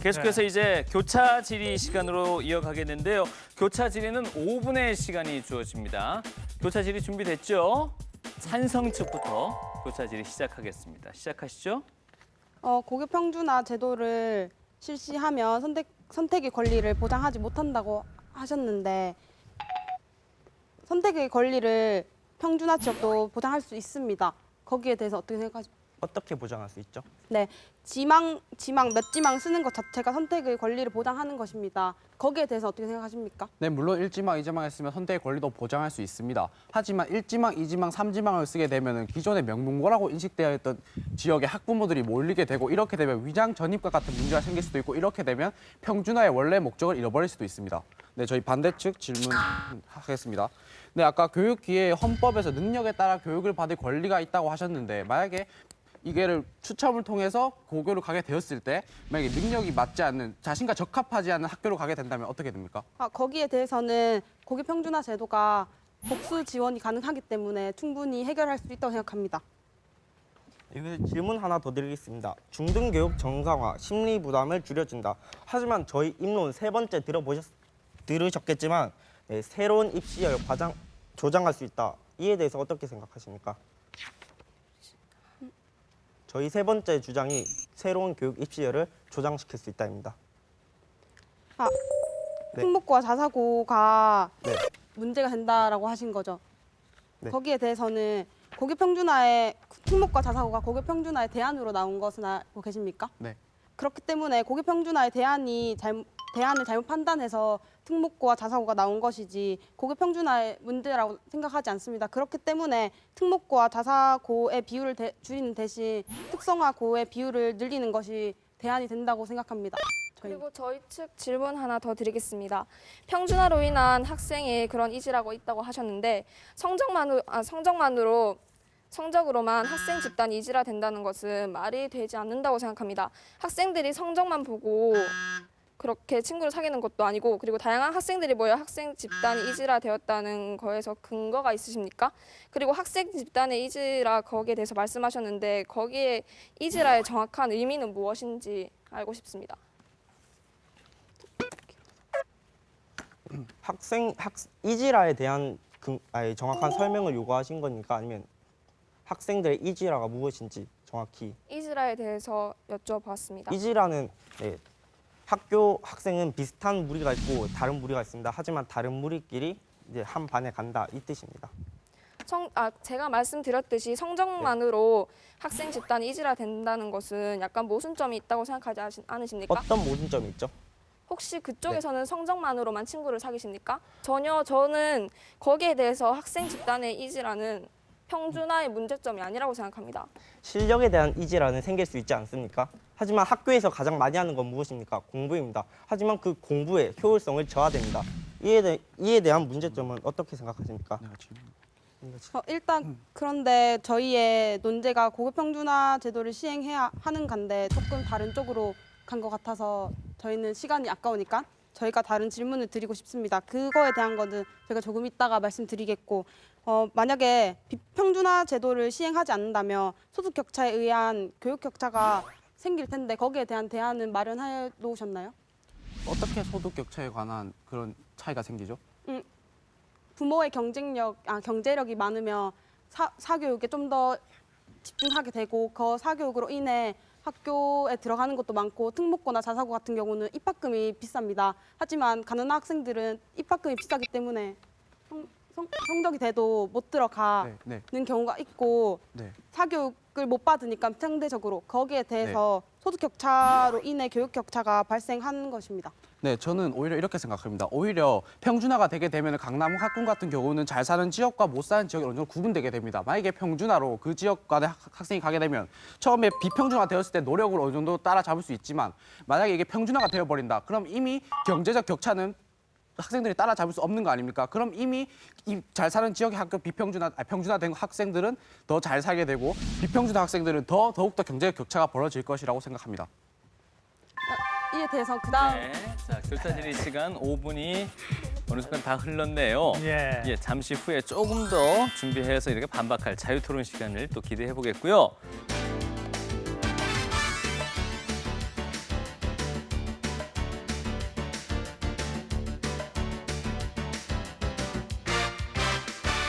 계속해서 네. 이제 교차 질의 시간으로 이어가겠는데요. 교차 질의는 5분의 시간이 주어집니다. 교차 질의 준비됐죠? 찬성 측부터 교차 질의 시작하겠습니다. 시작하시죠. 고교 평준화 제도를 실시하면 선택의 권리를 보장하지 못한다고 하셨는데 선택의 권리를 평준화 지역도 보장할 수 있습니다. 거기에 대해서 어떻게 생각하십니까? 어떻게 보장할 수 있죠? 네, 몇 지망 쓰는 것 자체가 선택의 권리를 보장하는 것입니다. 거기에 대해서 어떻게 생각하십니까? 네, 물론 1지망, 2지망 했으면 선택의 권리도 보장할 수 있습니다. 하지만 1지망, 2지망, 3지망을 쓰게 되면 기존의 명문고라고 인식되어 있던 지역의 학부모들이 몰리게 되고 이렇게 되면 위장 전입과 같은 문제가 생길 수도 있고 이렇게 되면 평준화의 원래 목적을 잃어버릴 수도 있습니다. 네, 저희 반대측 질문하겠습니다. 네, 아까 교육기회 헌법에서 능력에 따라 교육을 받을 권리가 있다고 하셨는데 만약에 이게를 추첨을 통해서 고교를 가게 되었을 때 만약에 능력이 맞지 않는 자신과 적합하지 않은 학교로 가게 된다면 어떻게 됩니까? 거기에 대해서는 고교 평준화 제도가 복수 지원이 가능하기 때문에 충분히 해결할 수 있다고 생각합니다. 여기서 질문 하나 더 드리겠습니다. 중등교육 정상화, 심리 부담을 줄여준다. 하지만 저희 입론 세 번째 들으셨겠지만 새로운 입시열 조장할 수 있다. 이에 대해서 어떻게 생각하십니까? 저희 세 번째 주장이 새로운 교육 입시열을 조장시킬 수 있다입니다. 네. 특목고와 자사고가 네. 문제가 된다라고 하신 거죠. 네. 거기에 대해서는 고교 평준화의 특목과 자사고가 고교 평준화의 대안으로 나온 것은 알고 계십니까? 네. 그렇기 때문에 고교 평준화의 대안을 잘못 판단해서 특목고와 자사고가 나온 것이지 고교 평준화의 문제라고 생각하지 않습니다. 그렇기 때문에 특목고와 자사고의 비율을 줄이는 대신 특성화고의 비율을 늘리는 것이 대안이 된다고 생각합니다. 그리고 저희 측 질문 하나 더 드리겠습니다. 평준화로 인한 학생의 그런 이질하고 있다고 하셨는데 성적으로만 학생 집단이 이질화 된다는 것은 말이 되지 않는다고 생각합니다. 학생들이 성적만 보고 그렇게 친구를 사귀는 것도 아니고 그리고 다양한 학생들이 모여 학생 집단이 이질화 되었다는 거에서 근거가 있으십니까? 그리고 학생 집단의 이질화 거기에 대해서 말씀하셨는데 거기에 이질화의 정확한 의미는 무엇인지 알고 싶습니다. 이질화에 대한 정확한 설명을 요구하신 거니까 아니면 학생들의 이질화가 무엇인지 정확히. 이질화에 대해서 여쭤봤습니다. 이질화는 학교 학생은 비슷한 무리가 있고 다른 무리가 있습니다. 하지만 다른 무리끼리 이제 한 반에 간다 이 뜻입니다. 제가 말씀드렸듯이 성적만으로 학생 집단이 이질화 된다는 것은 약간 모순점이 있다고 생각하지 않으십니까? 어떤 모순점이 있죠? 혹시 그쪽에서는 성적만으로만 친구를 사귀십니까? 전혀 저는 거기에 대해서 학생 집단의 이질화는 평준화의 문제점이 아니라고 생각합니다. 실력에 대한 이질화는 생길 수 있지 않습니까? 하지만 학교에서 가장 많이 하는 건 무엇입니까? 공부입니다. 하지만 그 공부의 효율성을 저하됩니다. 이에 대한 문제점은 어떻게 생각하십니까? 일단 그런데 저희의 논제가 고교 평준화 제도를 시행해야 하는 간데 조금 다른 쪽으로 간 것 같아서 저희는 시간이 아까우니까 저희가 다른 질문을 드리고 싶습니다. 그거에 대한 거는 제가 조금 이따가 말씀드리겠고 만약에 비평준화 제도를 시행하지 않는다면 소득 격차에 의한 교육 격차가 생길 텐데 거기에 대한 대안은 마련해 놓으셨나요? 어떻게 소득 격차에 관한 그런 차이가 생기죠? 부모의 경제력이 많으면 사교육에 좀 더 집중하게 되고 그 사교육으로 인해 학교에 들어가는 것도 많고 특목고나 자사고 같은 경우는 입학금이 비쌉니다. 하지만 가난한 학생들은 입학금이 비싸기 때문에 성적이 돼도 못 들어가는 경우가 있고 사교육을 못 받으니까 상대적으로 거기에 대해서 소득 격차로 인해 교육 격차가 발생하는 것입니다. 네, 저는 오히려 이렇게 생각합니다. 오히려 평준화가 되게 되면 강남 학군 같은 경우는 잘 사는 지역과 못 사는 지역이 어느 정도 구분되게 됩니다. 만약에 평준화로 그 지역 간의 학생이 가게 되면 처음에 비평준화 되었을 때 노력을 어느 정도 따라잡을 수 있지만 만약에 이게 평준화가 되어버린다. 그럼 이미 경제적 격차는 학생들이 따라잡을 수 없는 거 아닙니까? 그럼 이미 잘 사는 지역의 학교 평준화된 학생들은 더 잘 살게 되고 비평준화 학생들은 더욱더 경제적 격차가 벌어질 것이라고 생각합니다. 이에 대해서 그다음 자, 교차 질의 시간 5분이 어느 순간 다 흘렀네요. 예. 잠시 후에 조금 더 준비해서 이렇게 반박할 자유 토론 시간을 또 기대해 보겠고요.